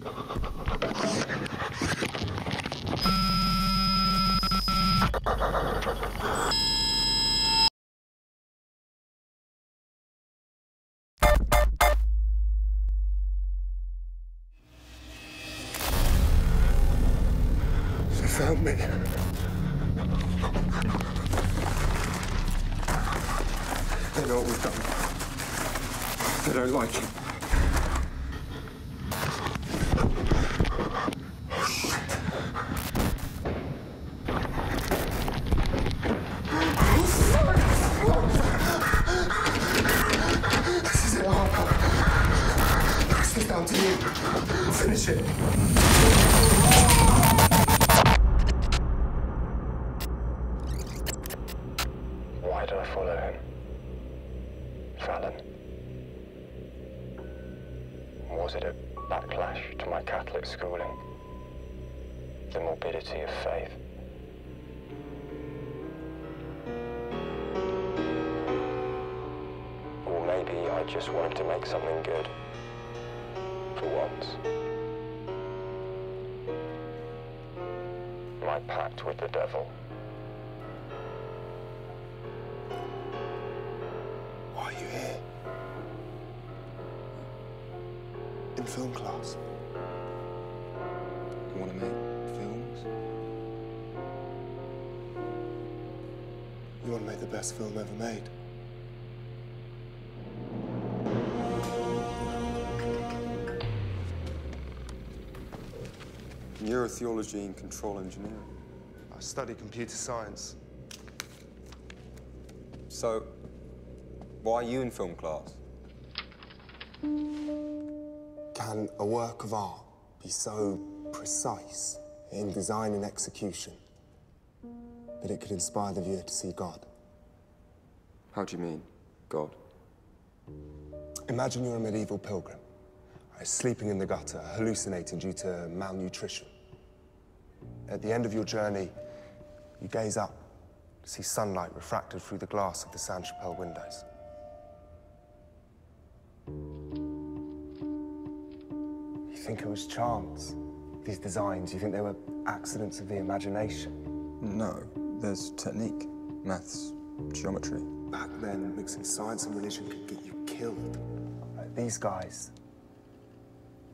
They found me. They know what we've done. They don't like it. Oh, shit. Oh, fuck! This is it, Harper. The rest is down to you. Finish it. Why did I follow him? Fallon. Was it a backlash to my Catholic schooling? The morbidity of faith? Or maybe I just wanted to make something good. For once. My pact with the devil. Why are you here? In film class. You want to make films? You want to make the best film ever made. Neurotheology and control engineering. I study computer science. So, why are you in film class? Can a work of art be so precise in design and execution that it could inspire the viewer to see God? How do you mean, God? Imagine you're a medieval pilgrim, sleeping in the gutter, hallucinating due to malnutrition. At the end of your journey, you gaze up to see sunlight refracted through the glass of the Sainte-Chapelle windows. You think it was chance, these designs? You think they were accidents of the imagination? No, there's technique, maths, geometry. Back then, mixing science and religion could get you killed. These guys,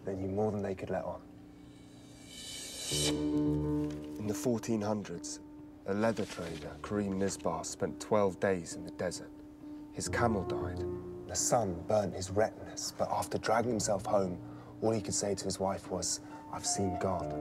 they knew more than they could let on. In the 1400s, a leather trader, Karim Nisbar, spent 12 days in the desert. His camel died. The sun burnt his retinas, but after dragging himself home, all he could say to his wife was, "I've seen God."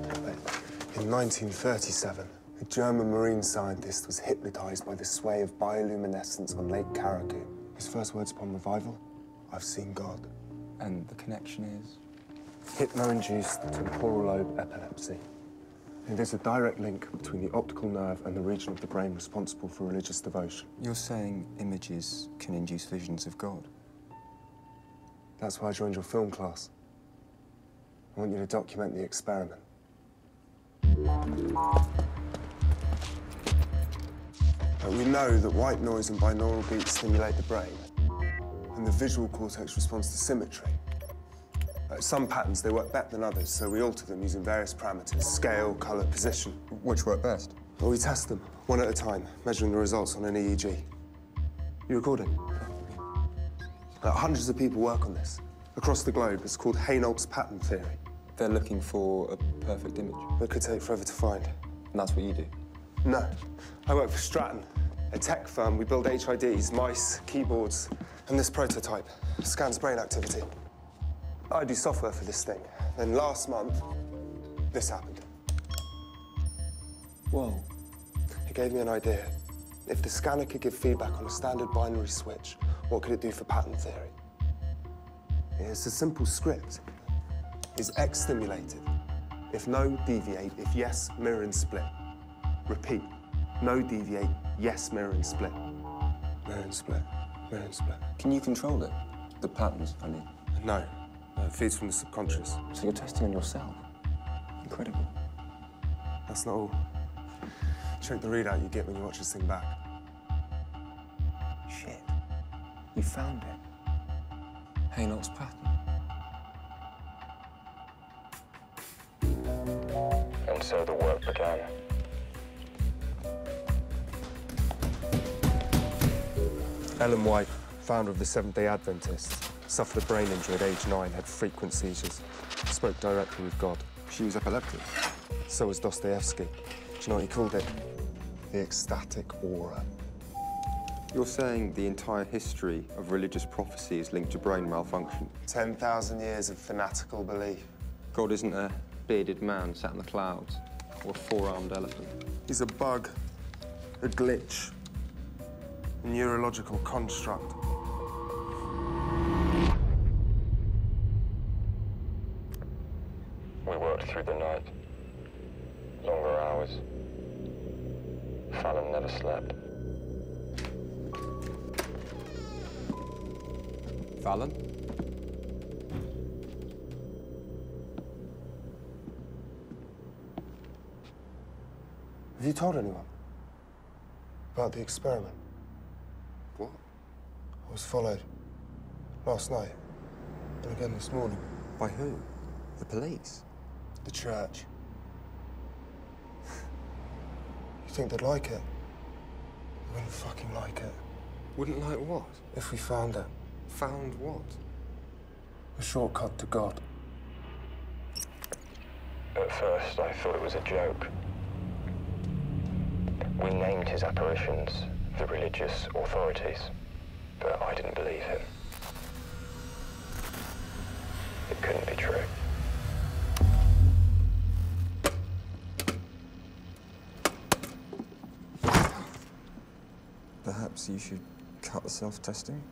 But in 1937, a German marine scientist was hypnotized by the sway of bioluminescence on Lake Karagoo. His first words upon revival, "I've seen God." And the connection is? Hypno-induced temporal lobe epilepsy. And there's a direct link between the optical nerve and the region of the brain responsible for religious devotion. You're saying images can induce visions of God? That's why I joined your film class. I want you to document the experiment. We know that white noise and binaural beats stimulate the brain, and the visual cortex responds to symmetry. Some patterns, they work better than others, so we alter them using various parameters: scale, color, position. Which work best? Well, we test them, one at a time, measuring the results on an EEG. You recording? Hundreds of people work on this. Across the globe, it's called Hainault's pattern theory. They're looking for a perfect image. That could take forever to find. And that's what you do? No. I work for Stratton, a tech firm. We build HIDs, mice, keyboards, and this prototype scans brain activity. I do software for this thing. Then last month, this happened. Whoa. It gave me an idea. If the scanner could give feedback on a standard binary switch, what could it do for pattern theory? It's a simple script. Is X stimulated? If no, deviate. If yes, mirror and split. Repeat. No, deviate. Yes, mirror and split. Mirror and split. Mirror and split. Can you control it? The patterns, I mean. No. It feeds from the subconscious. So you're testing on yourself? Incredible. That's not all. Check the readout you get when you watch this thing back. Shit. You found it. Hainault's pattern. And so the work began. Ellen White, founder of the Seventh-day Adventists, suffered a brain injury at age 9, had frequent seizures, spoke directly with God. She was epileptic. So was Dostoevsky. Do you know what he called it? The ecstatic aura. You're saying the entire history of religious prophecy is linked to brain malfunction? 10,000 years of fanatical belief. God isn't a bearded man sat in the clouds, or a four-armed elephant. He's a bug, a glitch, a neurological construct. We worked through the night. Longer hours. Fallon never slept. Fallon? Have you told anyone about the experiment? What? I was followed last night and again this morning. By who? The police? The church. You think they'd like it? They wouldn't fucking like it. Wouldn't like what? If we found it. Found what? A shortcut to God. At first, I thought it was a joke. We named his apparitions the religious authorities, but I didn't believe him. It couldn't be true. Perhaps you should cut the self-testing?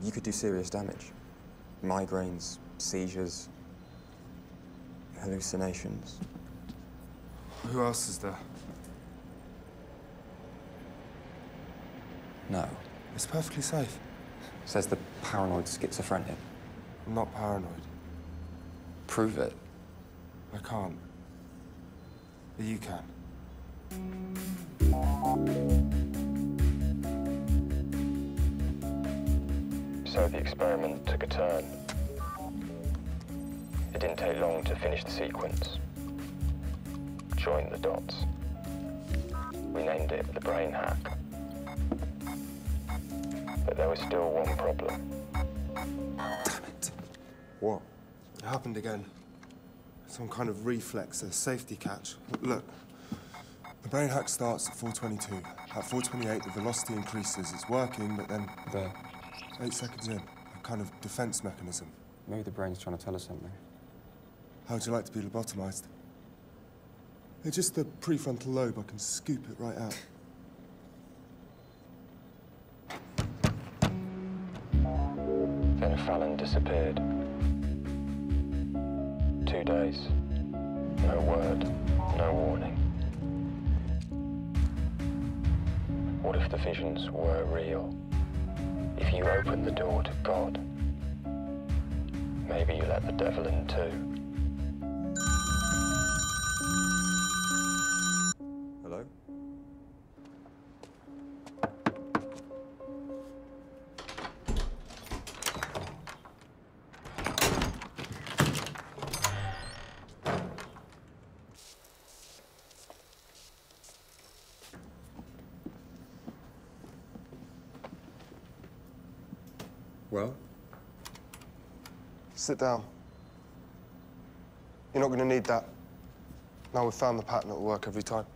You could do serious damage. Migraines, seizures, hallucinations. Who else is there? No. It's perfectly safe. Says the paranoid schizophrenic. I'm not paranoid. Prove it. I can't. But you can. So the experiment took a turn. It didn't take long to finish the sequence. Join the dots. We named it the brain hack. But there was still one problem. Damn it. What? It happened again. Some kind of reflex, a safety catch. Look, the brain hack starts at 4:22. At 4:28, the velocity increases. It's working, but then... There. 8 seconds in, a kind of defense mechanism. Maybe the brain's trying to tell us something. How would you like to be lobotomized? It's just the prefrontal lobe. I can scoop it right out. Then Fallon disappeared. 2 days. No word, no warning. What if the visions were real? If you open the door to God, maybe you let the devil in too. Hello? Well? Sit down. You're not going to need that. Now we've found the pattern that will work every time.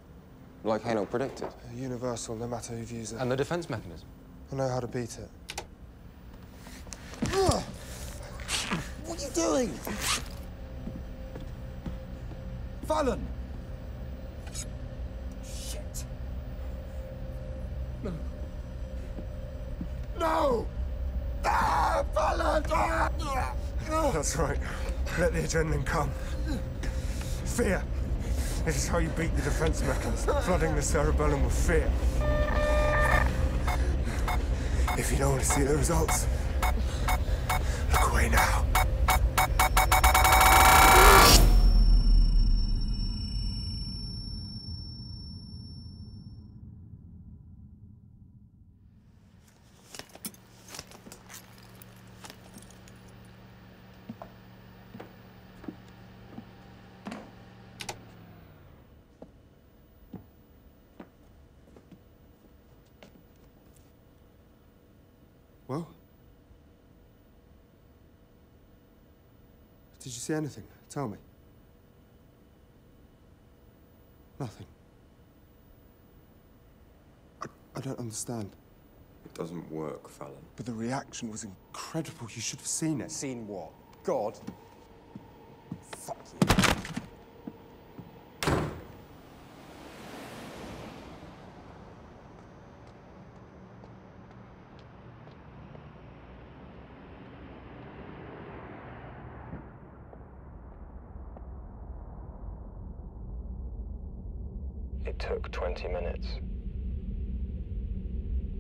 Like Halo predicted. Universal, no matter who views it. And the defense mechanism? I know how to beat it. What are you doing? Fallon! Shit. No. No! Ah, Fallon! Ah! That's right. Let the adrenaline come. Fear. This is how you beat the defense mechanism, flooding the cerebellum with fear. If you don't want to see the results, look away now. Well? Did you see anything? Tell me. Nothing. I don't understand. It doesn't work, Fallon. But the reaction was incredible. You should have seen it. Seen what? God? Fuck you. It took 20 minutes.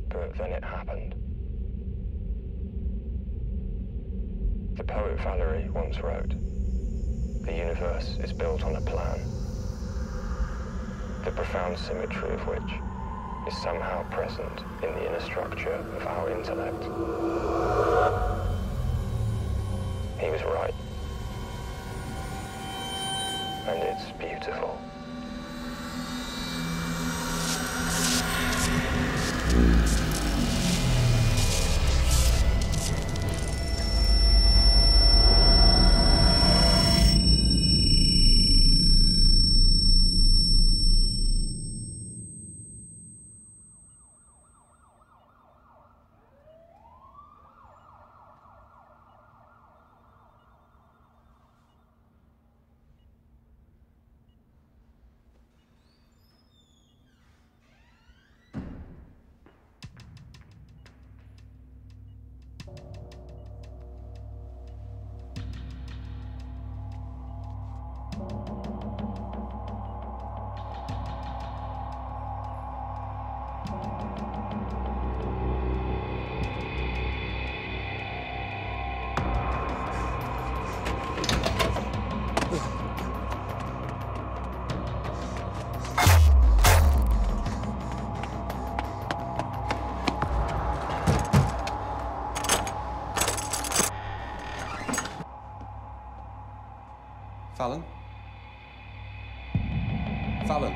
But then it happened. The poet Valerie once wrote, "The universe is built on a plan, the profound symmetry of which is somehow present in the inner structure of our intellect." He was right. And it's beautiful. Fallon? Fallon?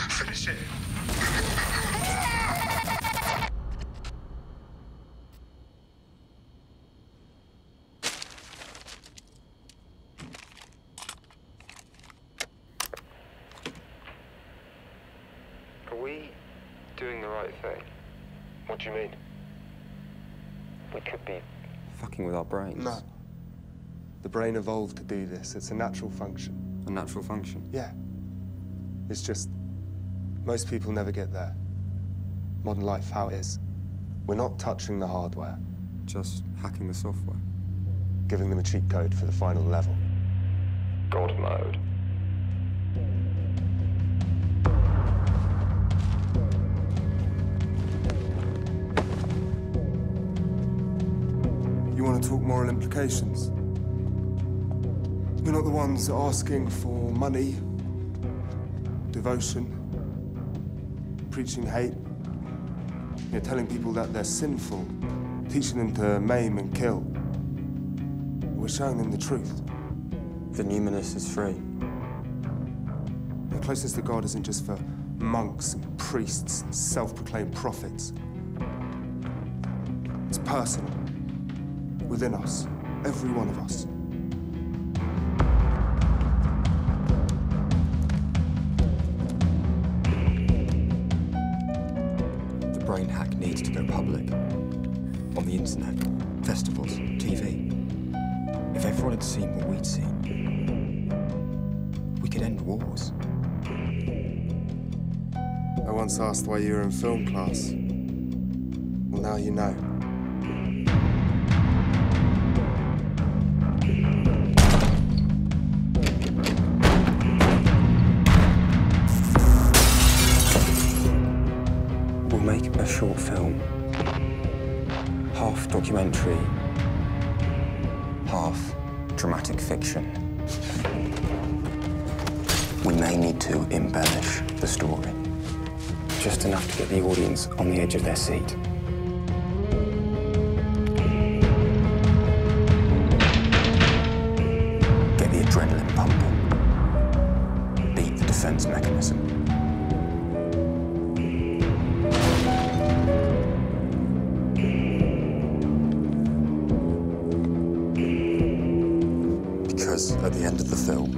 Finish it. Are we doing the right thing? What do you mean? We could be Fucking with our brains. No. The brain evolved to do this. It's a natural function. A natural function. Yeah. It's just, most people never get there. Modern life, how it is. We're not touching the hardware. Just hacking the software. Giving them a cheat code for the final level. God mode. You want to talk moral implications? We're not the ones asking for money, devotion, preaching hate. You're telling people that they're sinful, teaching them to maim and kill. We're showing them the truth. The numinous is free. The closest to God isn't just for monks and priests and self-proclaimed prophets. It's personal. Within us. Every one of us. The brain hack needs to go public. On the internet, festivals, TV. If everyone had seen what we'd seen, we could end wars. I once asked why you were in film class. Well, now you know. We'll make a short film. Half documentary, half dramatic fiction. We may need to embellish the story. Just enough to get the audience on the edge of their seat. Get the adrenaline pumping. Beat the defense mechanism. Because at the end of the film,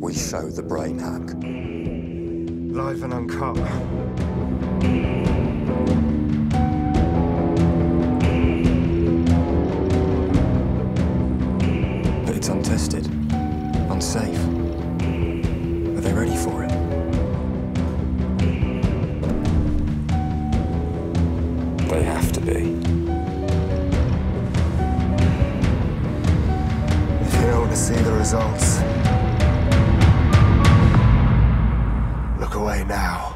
we show the brain hack. Live and uncut. But it's untested, unsafe. Are they ready for it? They have to be. If you don't want to see the results, look away now.